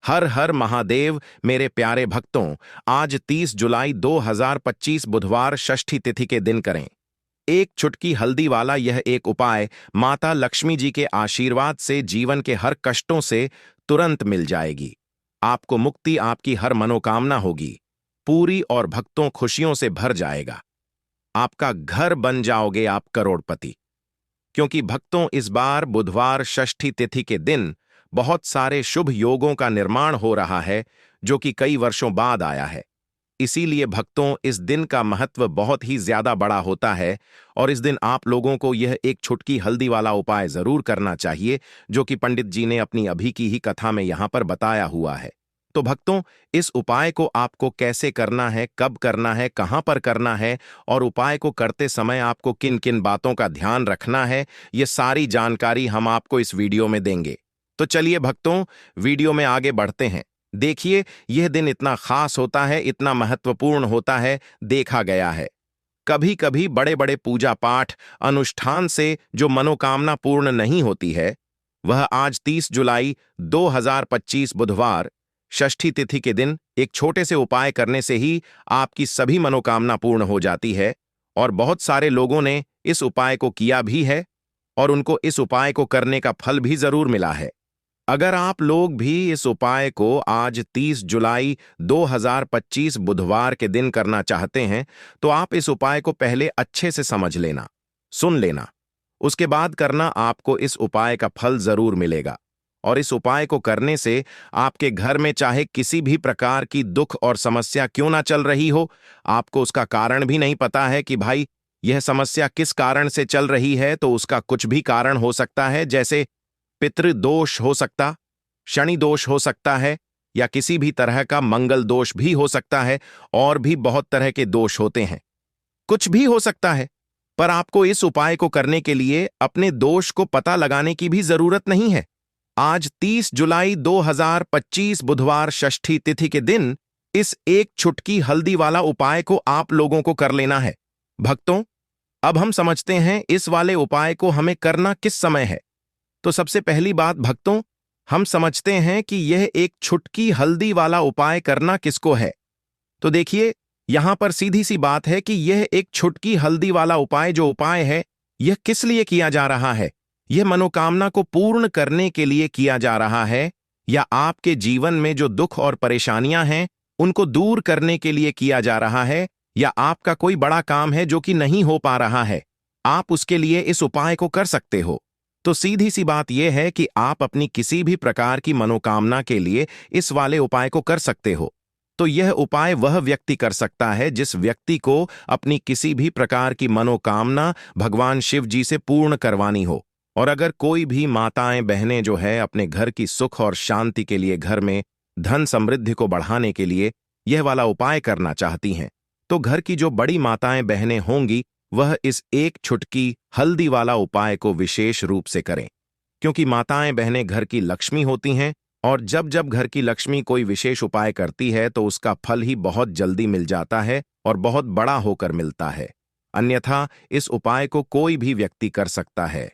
हर हर महादेव मेरे प्यारे भक्तों, आज 30 जुलाई 2025 बुधवार षष्ठी तिथि के दिन करें एक चुटकी हल्दी वाला यह एक उपाय माता लक्ष्मी जी के आशीर्वाद से जीवन के हर कष्टों से तुरंत मिल जाएगी। आपको मुक्ति, आपकी हर मनोकामना होगी पूरी और भक्तों खुशियों से भर जाएगा। आपका घर बन जाओगे आप करोड़पति। क्योंकि भक्तों इस बार बुधवार षष्ठी तिथि के दिन बहुत सारे शुभ योगों का निर्माण हो रहा है जो कि कई वर्षों बाद आया है। इसीलिए भक्तों इस दिन का महत्व बहुत ही ज्यादा बड़ा होता है और इस दिन आप लोगों को यह एक छुटकी हल्दी वाला उपाय जरूर करना चाहिए जो कि पंडित जी ने अपनी अभी की ही कथा में यहां पर बताया हुआ है। तो भक्तों, इस उपाय को आपको कैसे करना है, कब करना है, कहां पर करना है और उपाय को करते समय आपको किन किन बातों का ध्यान रखना है, ये सारी जानकारी हम आपको इस वीडियो में देंगे। तो चलिए भक्तों, वीडियो में आगे बढ़ते हैं। देखिए, यह दिन इतना खास होता है, इतना महत्वपूर्ण होता है, देखा गया है कभी कभी बड़े बड़े पूजा पाठ अनुष्ठान से जो मनोकामना पूर्ण नहीं होती है, वह आज 30 जुलाई 2025 बुधवार षष्ठी तिथि के दिन एक छोटे से उपाय करने से ही आपकी सभी मनोकामना पूर्ण हो जाती है। और बहुत सारे लोगों ने इस उपाय को किया भी है और उनको इस उपाय को करने का फल भी जरूर मिला है। अगर आप लोग भी इस उपाय को आज 30 जुलाई 2025 बुधवार के दिन करना चाहते हैं तो आप इस उपाय को पहले अच्छे से समझ लेना, सुन लेना, उसके बाद करना। आपको इस उपाय का फल जरूर मिलेगा। और इस उपाय को करने से आपके घर में चाहे किसी भी प्रकार की दुख और समस्या क्यों ना चल रही हो, आपको उसका कारण भी नहीं पता है कि भाई यह समस्या किस कारण से चल रही है, तो उसका कुछ भी कारण हो सकता है। जैसे पितृदोष हो सकता, शनि दोष हो सकता है, या किसी भी तरह का मंगल दोष भी हो सकता है। और भी बहुत तरह के दोष होते हैं, कुछ भी हो सकता है। पर आपको इस उपाय को करने के लिए अपने दोष को पता लगाने की भी जरूरत नहीं है। आज 30 जुलाई 2025 बुधवार षष्ठी तिथि के दिन इस एक छुटकी हल्दी वाला उपाय को आप लोगों को कर लेना है। भक्तों, अब हम समझते हैं इस वाले उपाय को हमें करना किस समय है। तो सबसे पहली बात भक्तों, हम समझते हैं कि यह एक छुटकी हल्दी वाला उपाय करना किसको है। तो देखिए, यहां पर सीधी सी बात है कि यह एक छुटकी हल्दी वाला उपाय जो उपाय है, यह किस लिए किया जा रहा है। यह मनोकामना को पूर्ण करने के लिए किया जा रहा है, या आपके जीवन में जो दुख और परेशानियां हैं उनको दूर करने के लिए किया जा रहा है, या आपका कोई बड़ा काम है जो कि नहीं हो पा रहा है, आप उसके लिए इस उपाय को कर सकते हो। तो सीधी सी बात यह है कि आप अपनी किसी भी प्रकार की मनोकामना के लिए इस वाले उपाय को कर सकते हो। तो यह उपाय वह व्यक्ति कर सकता है जिस व्यक्ति को अपनी किसी भी प्रकार की मनोकामना भगवान शिव जी से पूर्ण करवानी हो। और अगर कोई भी माताएं बहनें जो है अपने घर की सुख और शांति के लिए, घर में धन समृद्धि को बढ़ाने के लिए यह वाला उपाय करना चाहती हैं, तो घर की जो बड़ी माताएं बहनें होंगी वह इस एक छुटकी हल्दी वाला उपाय को विशेष रूप से करें। क्योंकि माताएं बहनें घर की लक्ष्मी होती हैं और जब जब घर की लक्ष्मी कोई विशेष उपाय करती है तो उसका फल ही बहुत जल्दी मिल जाता है और बहुत बड़ा होकर मिलता है। अन्यथा इस उपाय को कोई भी व्यक्ति कर सकता है,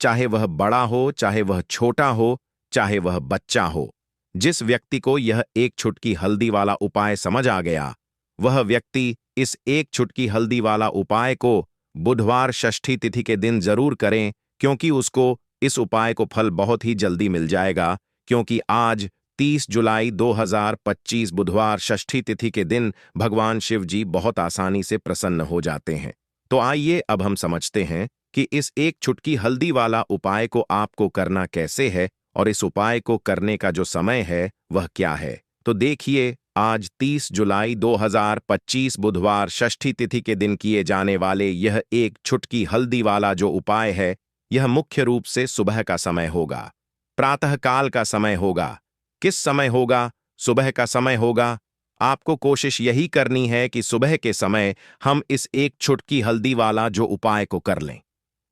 चाहे वह बड़ा हो, चाहे वह छोटा हो, चाहे वह बच्चा हो। जिस व्यक्ति को यह एक छुटकी हल्दी वाला उपाय समझ आ गया, वह व्यक्ति इस एक छुटकी हल्दी वाला उपाय को बुधवार षष्ठी तिथि के दिन जरूर करें, क्योंकि उसको इस उपाय को फल बहुत ही जल्दी मिल जाएगा। क्योंकि आज 30 जुलाई 2025 बुधवार षष्ठी तिथि के दिन भगवान शिव जी बहुत आसानी से प्रसन्न हो जाते हैं। तो आइए अब हम समझते हैं कि इस एक छुटकी हल्दी वाला उपाय को आपको करना कैसे है और इस उपाय को करने का जो समय है वह क्या है। तो देखिए, आज 30 जुलाई 2025 बुधवार षष्ठी तिथि के दिन किए जाने वाले यह एक छुटकी हल्दी वाला जो उपाय है, यह मुख्य रूप से सुबह का समय होगा, प्रातः काल का समय होगा। किस समय होगा? सुबह का समय होगा। आपको कोशिश यही करनी है कि सुबह के समय हम इस एक छुटकी हल्दी वाला जो उपाय को कर लें।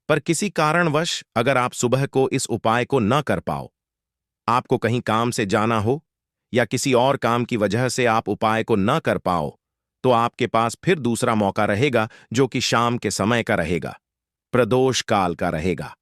पर किसी कारणवश अगर आप सुबह को इस उपाय को न कर पाओ, आपको कहीं काम से जाना हो या किसी और काम की वजह से आप उपाय को न कर पाओ, तो आपके पास फिर दूसरा मौका रहेगा जो कि शाम के समय का रहेगा, प्रदोष काल का रहेगा।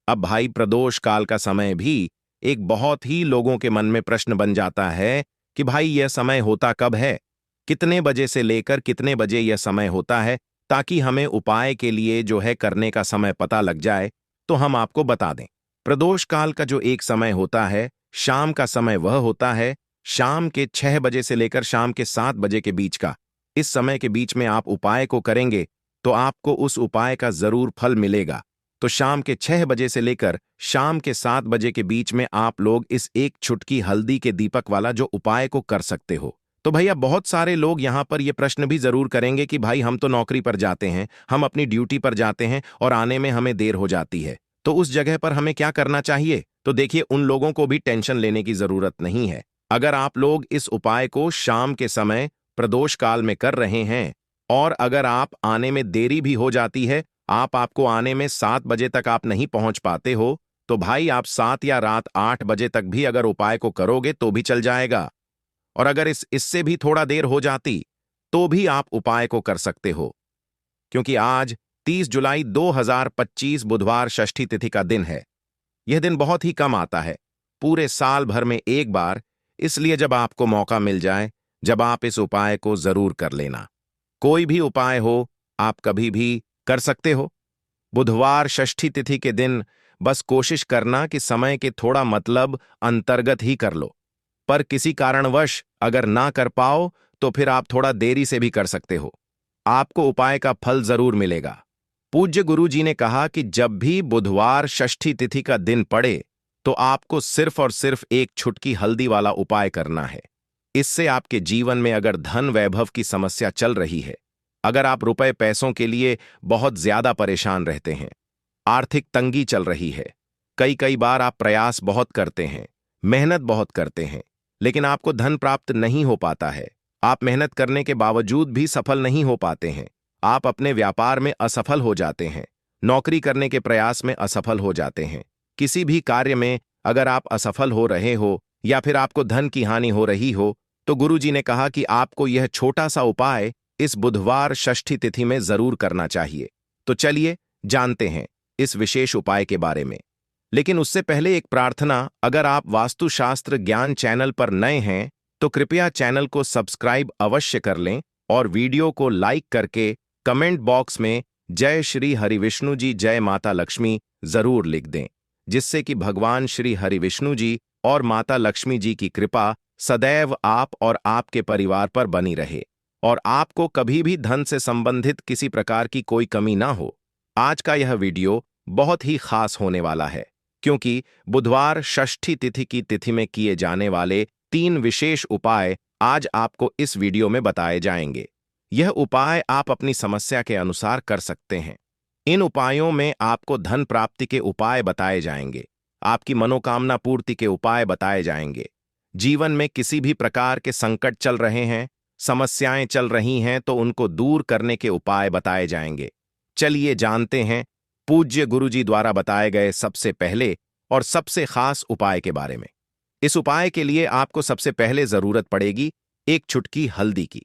अब भाई, प्रदोष काल का समय भी एक बहुत ही लोगों के मन में प्रश्न बन जाता है कि भाई यह समय होता कब है, कितने बजे से लेकर कितने बजे यह समय होता है, ताकि हमें उपाय के लिए जो है करने का समय पता लग जाए तो हम आपको बता दें। प्रदोष काल का जो एक समय होता है, शाम का समय वह होता है शाम के 6 बजे से लेकर शाम के 7 बजे के बीच का। इस समय के बीच में आप उपाय को करेंगे तो आपको उस उपाय का जरूर फल मिलेगा। तो शाम के 6 बजे से लेकर शाम के 7 बजे के बीच में आप लोग इस एक चुटकी हल्दी के दीपक वाला जो उपाय को कर सकते हो। तो भैया बहुत सारे लोग यहाँ पर ये प्रश्न भी जरूर करेंगे कि भाई हम तो नौकरी पर जाते हैं, हम अपनी ड्यूटी पर जाते हैं और आने में हमें देर हो जाती है, तो उस जगह पर हमें क्या करना चाहिए? तो देखिए, उन लोगों को भी टेंशन लेने की जरूरत नहीं है। अगर आप लोग इस उपाय को शाम के समय प्रदोष काल में कर रहे हैं और अगर आप आने में देरी भी हो जाती है, आपको आने में 7 बजे तक आप नहीं पहुंच पाते हो, तो भाई आप 7 या रात 8 बजे तक भी अगर उपाय को करोगे तो भी चल जाएगा। और अगर इससे भी थोड़ा देर हो जाती तो भी आप उपाय को कर सकते हो, क्योंकि आज 30 जुलाई 2025 बुधवार षष्ठी तिथि का दिन है। यह दिन बहुत ही कम आता है, पूरे साल भर में एक बार, इसलिए जब आपको मौका मिल जाए, जब आप इस उपाय को जरूर कर लेना। कोई भी उपाय हो, आप कभी भी कर सकते हो। बुधवार षष्ठी तिथि के दिन बस कोशिश करना कि समय के थोड़ा मतलब अंतर्गत ही कर लो, पर किसी कारणवश अगर ना कर पाओ तो फिर आप थोड़ा देरी से भी कर सकते हो, आपको उपाय का फल जरूर मिलेगा। पूज्य गुरु जी ने कहा कि जब भी बुधवार षष्ठी तिथि का दिन पड़े तो आपको सिर्फ और सिर्फ एक चुटकी हल्दी वाला उपाय करना है। इससे आपके जीवन में अगर धन वैभव की समस्या चल रही है, अगर आप रुपए पैसों के लिए बहुत ज्यादा परेशान रहते हैं, आर्थिक तंगी चल रही है, कई कई बार आप प्रयास बहुत करते हैं, मेहनत बहुत करते हैं, लेकिन आपको धन प्राप्त नहीं हो पाता है, आप मेहनत करने के बावजूद भी सफल नहीं हो पाते हैं, आप अपने व्यापार में असफल हो जाते हैं, नौकरी करने के प्रयास में असफल हो जाते हैं, किसी भी कार्य में अगर आप असफल हो रहे हो या फिर आपको धन की हानि हो रही हो, तो गुरुजी ने कहा कि आपको यह छोटा सा उपाय इस बुधवार षष्ठी तिथि में जरूर करना चाहिए। तो चलिए जानते हैं इस विशेष उपाय के बारे में। लेकिन उससे पहले एक प्रार्थना, अगर आप वास्तुशास्त्र ज्ञान चैनल पर नए हैं तो कृपया चैनल को सब्सक्राइब अवश्य कर लें और वीडियो को लाइक करके कमेंट बॉक्स में जय श्री हरिविष्णु जी, जय माता लक्ष्मी जरूर लिख दें, जिससे कि भगवान श्री हरिविष्णु जी और माता लक्ष्मी जी की कृपा सदैव आप और आपके परिवार पर बनी रहे और आपको कभी भी धन से संबंधित किसी प्रकार की कोई कमी ना हो। आज का यह वीडियो बहुत ही खास होने वाला है, क्योंकि बुधवार षष्ठी तिथि की तिथि में किए जाने वाले 3 विशेष उपाय आज आपको इस वीडियो में बताए जाएंगे। यह उपाय आप अपनी समस्या के अनुसार कर सकते हैं। इन उपायों में आपको धन प्राप्ति के उपाय बताए जाएंगे, आपकी मनोकामना पूर्ति के उपाय बताए जाएंगे। जीवन में किसी भी प्रकार के संकट चल रहे हैं, समस्याएं चल रही हैं, तो उनको दूर करने के उपाय बताए जाएंगे। चलिए जानते हैं पूज्य गुरुजी द्वारा बताए गए सबसे पहले और सबसे खास उपाय के बारे में। इस उपाय के लिए आपको सबसे पहले जरूरत पड़ेगी एक चुटकी हल्दी की।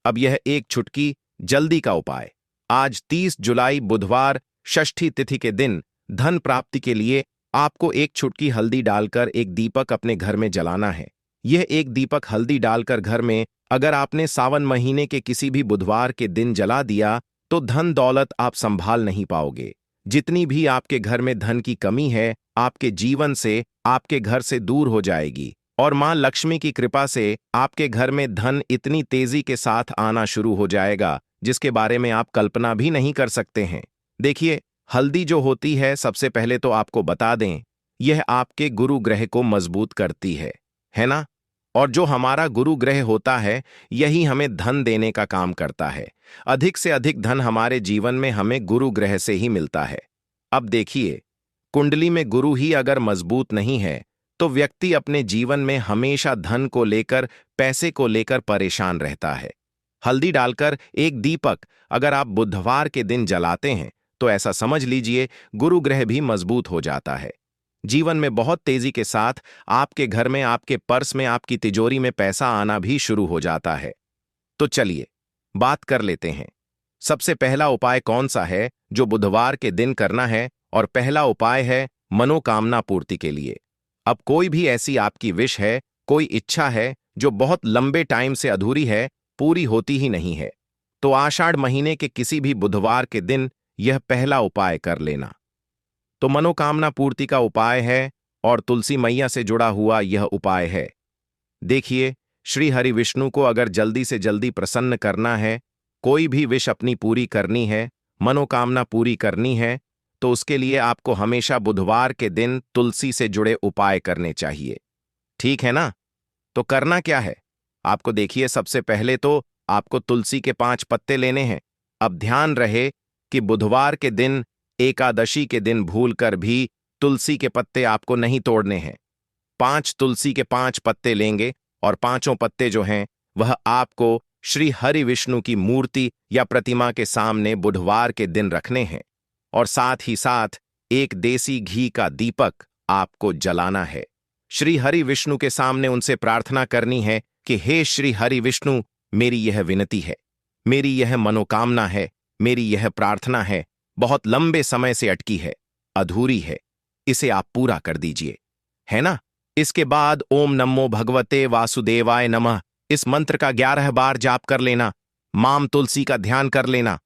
अब यह एक चुटकी जल्दी का उपाय, आज 30 जुलाई बुधवार षष्ठी तिथि के दिन धन प्राप्ति के लिए आपको एक चुटकी हल्दी डालकर एक दीपक अपने घर में जलाना है। यह एक दीपक हल्दी डालकर घर में अगर आपने सावन महीने के किसी भी बुधवार के दिन जला दिया तो धन दौलत आप संभाल नहीं पाओगे। जितनी भी आपके घर में धन की कमी है, आपके जीवन से, आपके घर से दूर हो जाएगी और मां लक्ष्मी की कृपा से आपके घर में धन इतनी तेजी के साथ आना शुरू हो जाएगा जिसके बारे में आप कल्पना भी नहीं कर सकते हैं। देखिए, हल्दी जो होती है, सबसे पहले तो आपको बता दें, यह आपके गुरु ग्रह को मजबूत करती है ना? और जो हमारा गुरु ग्रह होता है, यही हमें धन देने का काम करता है। अधिक से अधिक धन हमारे जीवन में हमें गुरु ग्रह से ही मिलता है। अब देखिए, कुंडली में गुरु ही अगर मजबूत नहीं है तो व्यक्ति अपने जीवन में हमेशा धन को लेकर, पैसे को लेकर परेशान रहता है। हल्दी डालकर एक दीपक अगर आप बुधवार के दिन जलाते हैं तो ऐसा समझ लीजिए गुरु ग्रह भी मजबूत हो जाता है। जीवन में बहुत तेजी के साथ आपके घर में, आपके पर्स में, आपकी तिजोरी में पैसा आना भी शुरू हो जाता है। तो चलिए बात कर लेते हैं, सबसे पहला उपाय कौन सा है जो बुधवार के दिन करना है। और पहला उपाय है मनोकामना पूर्ति के लिए। अब कोई भी ऐसी आपकी विश है, कोई इच्छा है जो बहुत लंबे टाइम से अधूरी है, पूरी होती ही नहीं है, तो आषाढ़ महीने के किसी भी बुधवार के दिन यह पहला उपाय कर लेना। तो मनोकामना पूर्ति का उपाय है और तुलसी मैया से जुड़ा हुआ यह उपाय है। देखिए, श्री हरि विष्णु को अगर जल्दी से जल्दी प्रसन्न करना है, कोई भी विश अपनी पूरी करनी है, मनोकामना पूरी करनी है, तो उसके लिए आपको हमेशा बुधवार के दिन तुलसी से जुड़े उपाय करने चाहिए। ठीक है ना? तो करना क्या है? आपको देखिए, सबसे पहले तो आपको तुलसी के 5 पत्ते लेने हैं। अब ध्यान रहे कि बुधवार के दिन, एकादशी के दिन भूलकर भी तुलसी के पत्ते आपको नहीं तोड़ने हैं। 5 तुलसी के 5 पत्ते लेंगे और पांचों पत्ते जो हैं वह आपको श्री हरि विष्णु की मूर्ति या प्रतिमा के सामने बुधवार के दिन रखने हैं और साथ ही साथ एक देसी घी का दीपक आपको जलाना है। श्री हरि विष्णु के सामने उनसे प्रार्थना करनी है कि हे श्री हरि विष्णु, मेरी यह विनती है, मेरी यह मनोकामना है, मेरी यह प्रार्थना है, बहुत लंबे समय से अटकी है, अधूरी है, इसे आप पूरा कर दीजिए, है ना? इसके बाद ओम नमो भगवते वासुदेवाय नमः इस मंत्र का 11 बार जाप कर लेना, माम तुलसी का ध्यान कर लेना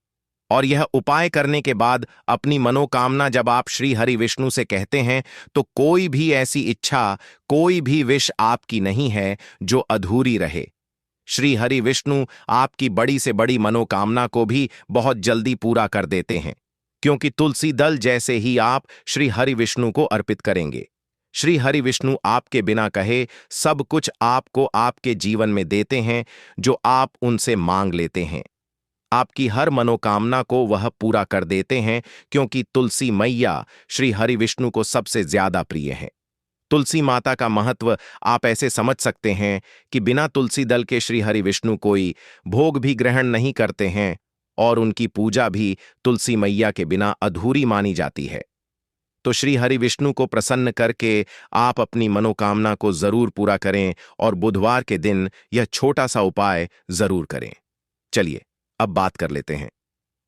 और यह उपाय करने के बाद अपनी मनोकामना जब आप श्री हरि विष्णु से कहते हैं तो कोई भी ऐसी इच्छा, कोई भी विश आपकी नहीं है जो अधूरी रहे। श्री हरि विष्णु आपकी बड़ी से बड़ी मनोकामना को भी बहुत जल्दी पूरा कर देते हैं, क्योंकि तुलसी दल जैसे ही आप श्री हरि विष्णु को अर्पित करेंगे। श्री हरि विष्णु आपके बिना कहे सब कुछ आपको आपके जीवन में देते हैं जो आप उनसे मांग लेते हैं। आपकी हर मनोकामना को वह पूरा कर देते हैं, क्योंकि तुलसी मैया श्री हरि विष्णु को सबसे ज्यादा प्रिय है। तुलसी माता का महत्व आप ऐसे समझ सकते हैं कि बिना तुलसी दल के श्री हरि विष्णु कोई भोग भी ग्रहण नहीं करते हैं और उनकी पूजा भी तुलसी मैया के बिना अधूरी मानी जाती है। तो श्री हरि विष्णु को प्रसन्न करके आप अपनी मनोकामना को जरूर पूरा करें और बुधवार के दिन यह छोटा सा उपाय जरूर करें। चलिए अब बात कर लेते हैं।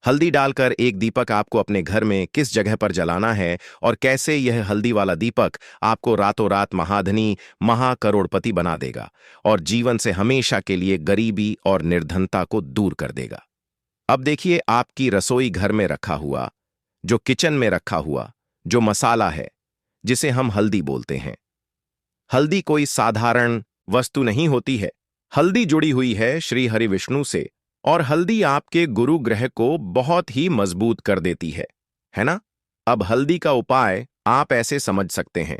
हल्दी डालकर एक दीपक आपको अपने घर में किस जगह पर जलाना है और कैसे यह हल्दी वाला दीपक आपको रातों रात महाधनी, महाकरोड़पति बना देगा और जीवन से हमेशा के लिए गरीबी और निर्धनता को दूर कर देगा। अब देखिए, आपकी रसोई घर में रखा हुआ, जो किचन में रखा हुआ जो मसाला है, जिसे हम हल्दी बोलते हैं। हल्दी कोई साधारण वस्तु नहीं होती है। हल्दी जुड़ी हुई है श्री हरि विष्णु से और हल्दी आपके गुरु ग्रह को बहुत ही मजबूत कर देती है ना? अब हल्दी का उपाय आप ऐसे समझ सकते हैं।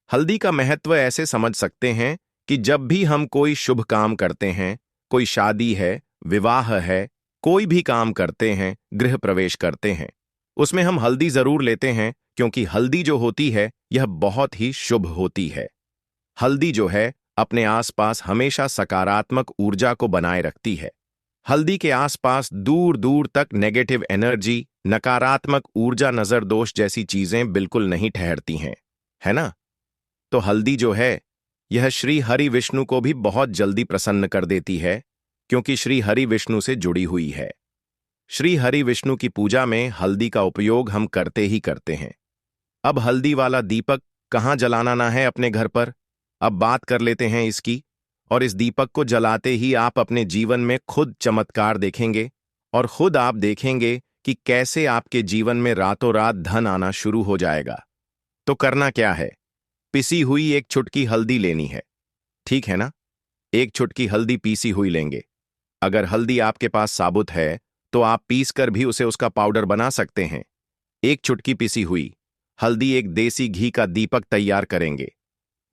हल्दी का महत्व ऐसे समझ सकते हैं कि जब भी हम कोई शुभ काम करते हैं, कोई शादी है, विवाह है, कोई भी काम करते हैं, गृह प्रवेश करते हैं, उसमें हम हल्दी जरूर लेते हैं, क्योंकि हल्दी जो होती है यह बहुत ही शुभ होती है। हल्दी जो है अपने आसपास हमेशा सकारात्मक ऊर्जा को बनाए रखती है। हल्दी के आसपास दूर दूर तक नेगेटिव एनर्जी, नकारात्मक ऊर्जा, नजर दोष जैसी चीजें बिल्कुल नहीं ठहरती हैं, है ना? तो हल्दी जो है यह श्री हरि विष्णु को भी बहुत जल्दी प्रसन्न कर देती है, क्योंकि श्री हरि विष्णु से जुड़ी हुई है। श्री हरि विष्णु की पूजा में हल्दी का उपयोग हम करते ही करते हैं। अब हल्दी वाला दीपक कहाँ जलाना ना है अपने घर पर, अब बात कर लेते हैं इसकी। और इस दीपक को जलाते ही आप अपने जीवन में खुद चमत्कार देखेंगे और खुद आप देखेंगे कि कैसे आपके जीवन में रातों रात धन आना शुरू हो जाएगा। तो करना क्या है? पिसी हुई एक चुटकी हल्दी लेनी है, ठीक है ना? एक चुटकी हल्दी पीसी हुई लेंगे। अगर हल्दी आपके पास साबुत है तो आप पीस कर भी उसे उसका पाउडर बना सकते हैं। एक चुटकी पिसी हुई हल्दी एक देसी घी का दीपक तैयार करेंगे।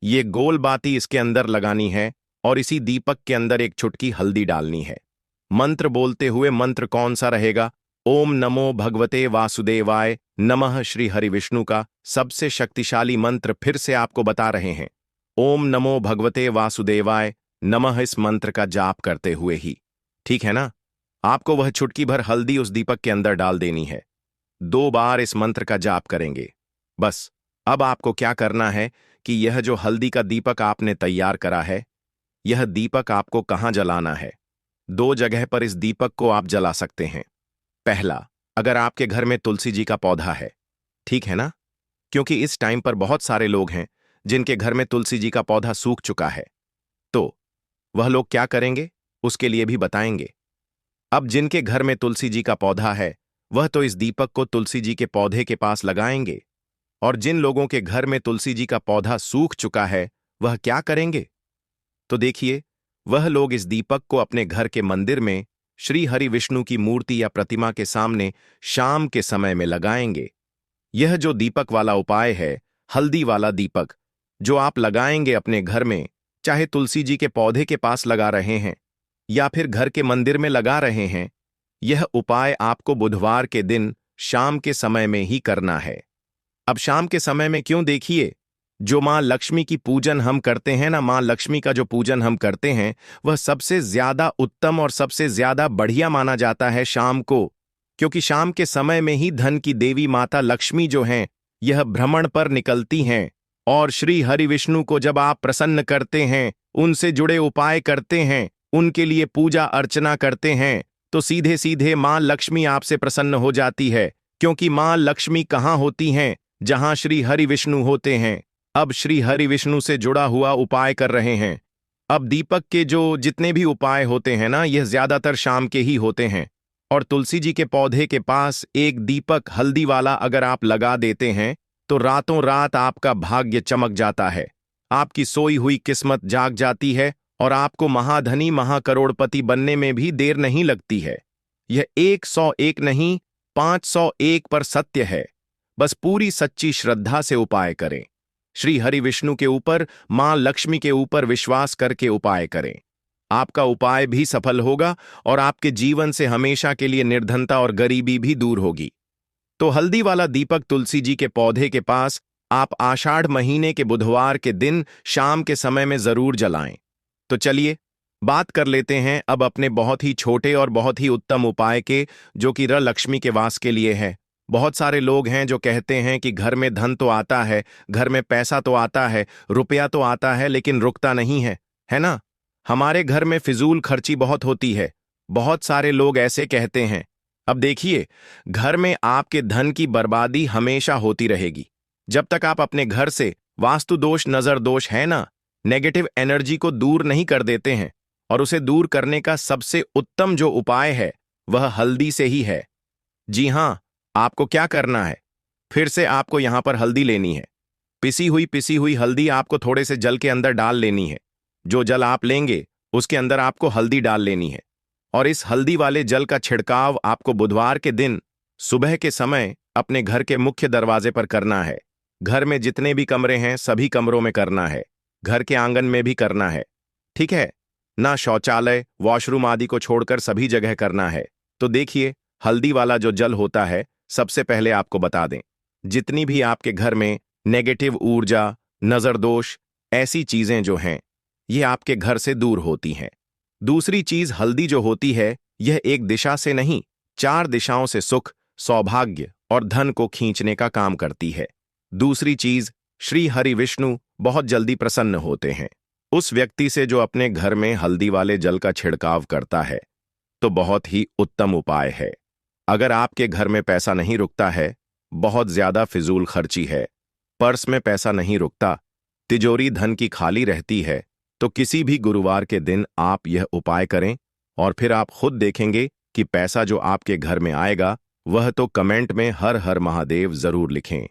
ये गोल बाती इसके अंदर लगानी है और इसी दीपक के अंदर एक चुटकी हल्दी डालनी है। मंत्र बोलते हुए, मंत्र कौन सा रहेगा? ओम नमो भगवते वासुदेवाय नमः। श्री हरि विष्णु का सबसे शक्तिशाली मंत्र फिर से आपको बता रहे हैं। ओम नमो भगवते वासुदेवाय नमः इस मंत्र का जाप करते हुए ही, ठीक है ना? आपको वह चुटकी भर हल्दी उस दीपक के अंदर डाल देनी है। 2 बार इस मंत्र का जाप करेंगे। बस अब आपको क्या करना है कि यह जो हल्दी का दीपक आपने तैयार करा है, यह दीपक आपको कहां जलाना है? 2 जगह पर इस दीपक को आप जला सकते हैं। पहला, अगर आपके घर में तुलसी जी का पौधा है, ठीक है ना? क्योंकि इस टाइम पर बहुत सारे लोग हैं जिनके घर में तुलसी जी का पौधा सूख चुका है, तो वह लोग क्या करेंगे उसके लिए भी बताएंगे। अब जिनके घर में तुलसी जी का पौधा है, वह तो इस दीपक को तुलसी जी के पौधे के पास लगाएंगे, और जिन लोगों के घर में तुलसी जी का पौधा सूख चुका है, वह क्या करेंगे? तो देखिए, वह लोग इस दीपक को अपने घर के मंदिर में श्री हरि विष्णु की मूर्ति या प्रतिमा के सामने शाम के समय में लगाएंगे। यह जो दीपक वाला उपाय है, हल्दी वाला दीपक, जो आप लगाएंगे अपने घर में, चाहे तुलसी जी के पौधे के पास लगा रहे हैं या फिर घर के मंदिर में लगा रहे हैं, यह उपाय आपको बुधवार के दिन शाम के समय में ही करना है। अब शाम के समय में क्यों? देखिए, जो मां लक्ष्मी की पूजन हम करते हैं ना, मां लक्ष्मी का जो पूजन हम करते हैं, वह सबसे ज्यादा उत्तम और सबसे ज्यादा बढ़िया माना जाता है शाम को, क्योंकि शाम के समय में ही धन की देवी माता लक्ष्मी जो हैं, यह भ्रमण पर निकलती हैं। और श्री हरि विष्णु को जब आप प्रसन्न करते हैं, उनसे जुड़े उपाय करते हैं, उनके लिए पूजा अर्चना करते हैं, तो सीधे सीधे मां लक्ष्मी आपसे प्रसन्न हो जाती है, क्योंकि मां लक्ष्मी कहाँ होती हैं? जहां श्री हरि विष्णु होते हैं। अब श्री हरि विष्णु से जुड़ा हुआ उपाय कर रहे हैं। अब दीपक के जो जितने भी उपाय होते हैं ना, यह ज्यादातर शाम के ही होते हैं। और तुलसी जी के पौधे के पास एक दीपक हल्दी वाला अगर आप लगा देते हैं, तो रातों रात आपका भाग्य चमक जाता है, आपकी सोई हुई किस्मत जाग जाती है, और आपको महाधनी महाकरोड़पति बनने में भी देर नहीं लगती है। यह 101 नहीं, 501 पर सत्य है। बस पूरी सच्ची श्रद्धा से उपाय करें। श्री हरि विष्णु के ऊपर, मां लक्ष्मी के ऊपर विश्वास करके उपाय करें। आपका उपाय भी सफल होगा और आपके जीवन से हमेशा के लिए निर्धनता और गरीबी भी दूर होगी। तो हल्दी वाला दीपक तुलसी जी के पौधे के पास आप आषाढ़ महीने के बुधवार के दिन शाम के समय में जरूर जलाएं। तो चलिए बात कर लेते हैं अब अपने बहुत ही छोटे और बहुत ही उत्तम उपाय के, जो कि लक्ष्मी के वास के लिए है। बहुत सारे लोग हैं जो कहते हैं कि घर में धन तो आता है, घर में पैसा तो आता है, रुपया तो आता है, लेकिन रुकता नहीं है ना? हमारे घर में फिजूल खर्ची बहुत होती है। बहुत सारे लोग ऐसे कहते हैं। अब देखिए, घर में आपके धन की बर्बादी हमेशा होती रहेगी जब तक आप अपने घर से वास्तु दोष, नजर दोष है ना, नेगेटिव एनर्जी को दूर नहीं कर देते हैं। और उसे दूर करने का सबसे उत्तम जो उपाय है, वह हल्दी से ही है। जी हां, आपको क्या करना है? फिर से आपको यहां पर हल्दी लेनी है। पिसी हुई हल्दी आपको थोड़े से जल के अंदर डाल लेनी है। जो जल आप लेंगे उसके अंदर आपको हल्दी डाल लेनी है, और इस हल्दी वाले जल का छिड़काव आपको बुधवार के दिन सुबह के समय अपने घर के मुख्य दरवाजे पर करना है। घर में जितने भी कमरे हैं सभी कमरों में करना है, घर के आंगन में भी करना है, ठीक है ना? शौचालय, वॉशरूम आदि को छोड़कर सभी जगह करना है। तो देखिए, हल्दी वाला जो जल होता है, सबसे पहले आपको बता दें, जितनी भी आपके घर में नेगेटिव ऊर्जा, नजर दोष, ऐसी चीजें जो हैं, ये आपके घर से दूर होती हैं। दूसरी चीज, हल्दी जो होती है, यह एक दिशा से नहीं, 4 दिशाओं से सुख, सौभाग्य और धन को खींचने का काम करती है। दूसरी चीज, श्री हरि विष्णु बहुत जल्दी प्रसन्न होते हैं उस व्यक्ति से जो अपने घर में हल्दी वाले जल का छिड़काव करता है। तो बहुत ही उत्तम उपाय है। अगर आपके घर में पैसा नहीं रुकता है, बहुत ज्यादा फिजूल खर्ची है, पर्स में पैसा नहीं रुकता, तिजोरी धन की खाली रहती है, तो किसी भी गुरुवार के दिन आप यह उपाय करें, और फिर आप खुद देखेंगे कि पैसा जो आपके घर में आएगा, वह तो कमेंट में हर हर महादेव जरूर लिखें।